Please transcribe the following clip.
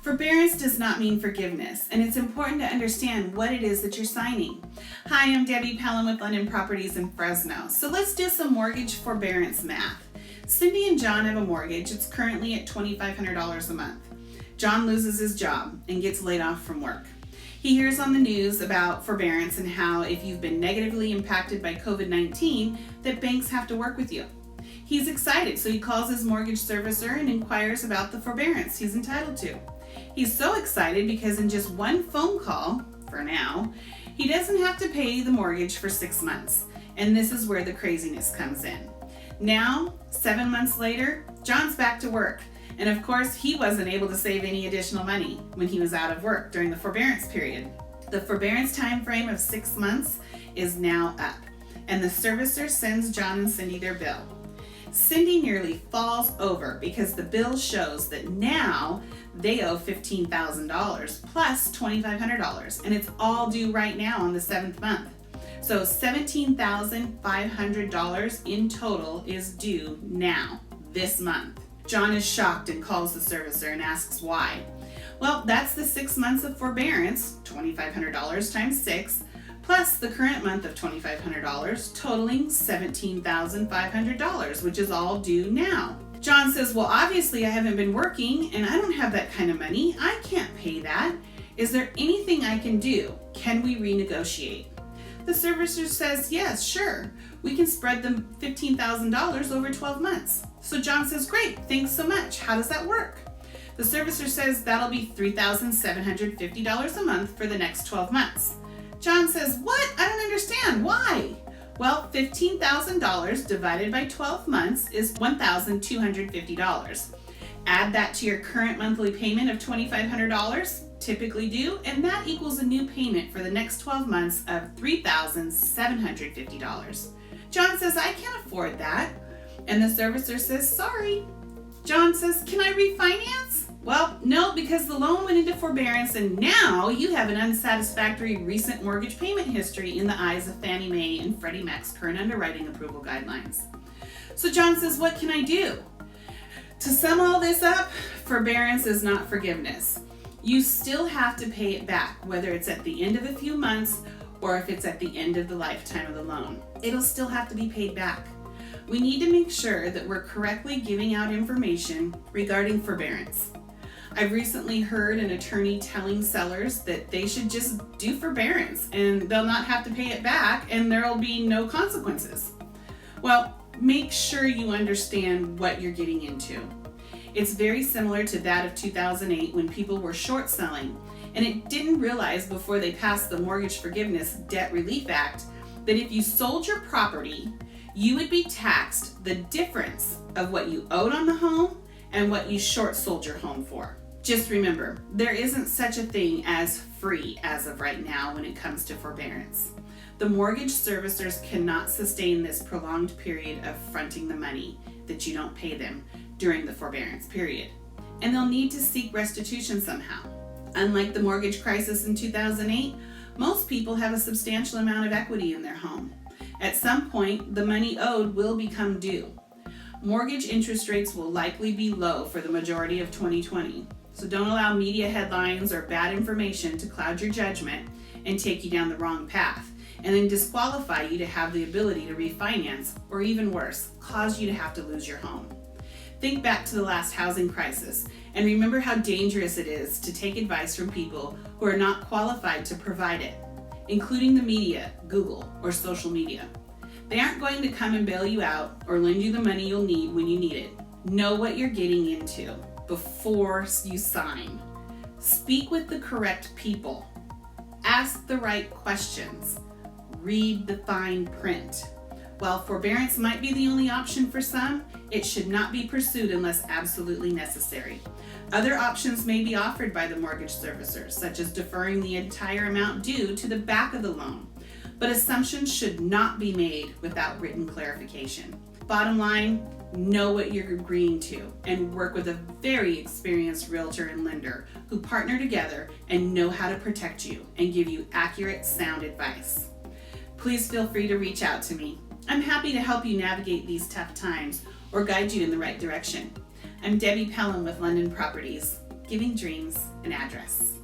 Forbearance does not mean forgiveness, and it's important to understand what it is that you're signing. Hi, I'm Debbie Pellum with London Properties in Fresno. So let's do some mortgage forbearance math. Cindy and John have a mortgage. It's currently at $2,500 a month. John loses his job and gets laid off from work. He hears on the news about forbearance and how if you've been negatively impacted by COVID-19, that banks have to work with you. He's excited, so he calls his mortgage servicer and inquires about the forbearance he's entitled to. He's so excited because in just one phone call, for now, he doesn't have to pay the mortgage for 6 months. And this is where the craziness comes in. Now, 7 months later, John's back to work. And of course, he wasn't able to save any additional money when he was out of work during the forbearance period. The forbearance time frame of 6 months is now up, and the servicer sends John and Cindy their bill. Cindy nearly falls over because the bill shows that now they owe $15,000 plus $2,500, and it's all due right now on the 7th month. So $17,500 in total is due now, this month. John is shocked and calls the servicer and asks why. Well, that's the 6 months of forbearance, $2,500 times 6, plus the current month of $2,500, totaling $17,500, which is all due now. John says, well, obviously I haven't been working and I don't have that kind of money. I can't pay that. Is there anything I can do? Can we renegotiate? The servicer says, yes, sure. We can spread the $15,000 over 12 months. So John says, great, thanks so much. How does that work? The servicer says that'll be $3,750 a month for the next 12 months. John says, what? I don't understand. Why? Well, $15,000 divided by 12 months is $1,250. Add that to your current monthly payment of $2,500, typically due, and that equals a new payment for the next 12 months of $3,750. John says, I can't afford that. And the servicer says, sorry. John says, can I refinance? Well, no, because the loan went into forbearance and now you have an unsatisfactory recent mortgage payment history in the eyes of Fannie Mae and Freddie Mac's current underwriting approval guidelines. So John says, what can I do? To sum all this up, forbearance is not forgiveness. You still have to pay it back, whether it's at the end of a few months or if it's at the end of the lifetime of the loan. It'll still have to be paid back. We need to make sure that we're correctly giving out information regarding forbearance. I've recently heard an attorney telling sellers that they should just do forbearance and they'll not have to pay it back and there'll be no consequences. Well, make sure you understand what you're getting into. It's very similar to that of 2008 when people were short selling and it didn't realize before they passed the Mortgage Forgiveness Debt Relief Act that if you sold your property, you would be taxed the difference of what you owed on the home and what you short sold your home for. Just remember, there isn't such a thing as free as of right now when it comes to forbearance. The mortgage servicers cannot sustain this prolonged period of fronting the money that you don't pay them during the forbearance period. And they'll need to seek restitution somehow. Unlike the mortgage crisis in 2008, most people have a substantial amount of equity in their home. At some point, the money owed will become due. Mortgage interest rates will likely be low for the majority of 2020. So don't allow media headlines or bad information to cloud your judgment and take you down the wrong path, and then disqualify you to have the ability to refinance, or even worse, cause you to have to lose your home. Think back to the last housing crisis and remember how dangerous it is to take advice from people who are not qualified to provide it, including the media, Google, or social media. They aren't going to come and bail you out or lend you the money you'll need when you need it. Know what you're getting into before you sign. Speak with the correct people. Ask the right questions. Read the fine print. While forbearance might be the only option for some, it should not be pursued unless absolutely necessary. Other options may be offered by the mortgage servicers, such as deferring the entire amount due to the back of the loan. But assumptions should not be made without written clarification. Bottom line, know what you're agreeing to and work with a very experienced realtor and lender who partner together and know how to protect you and give you accurate, sound advice. Please feel free to reach out to me. I'm happy to help you navigate these tough times or guide you in the right direction. I'm Debbie Pellum with London Properties. giving dreams an address.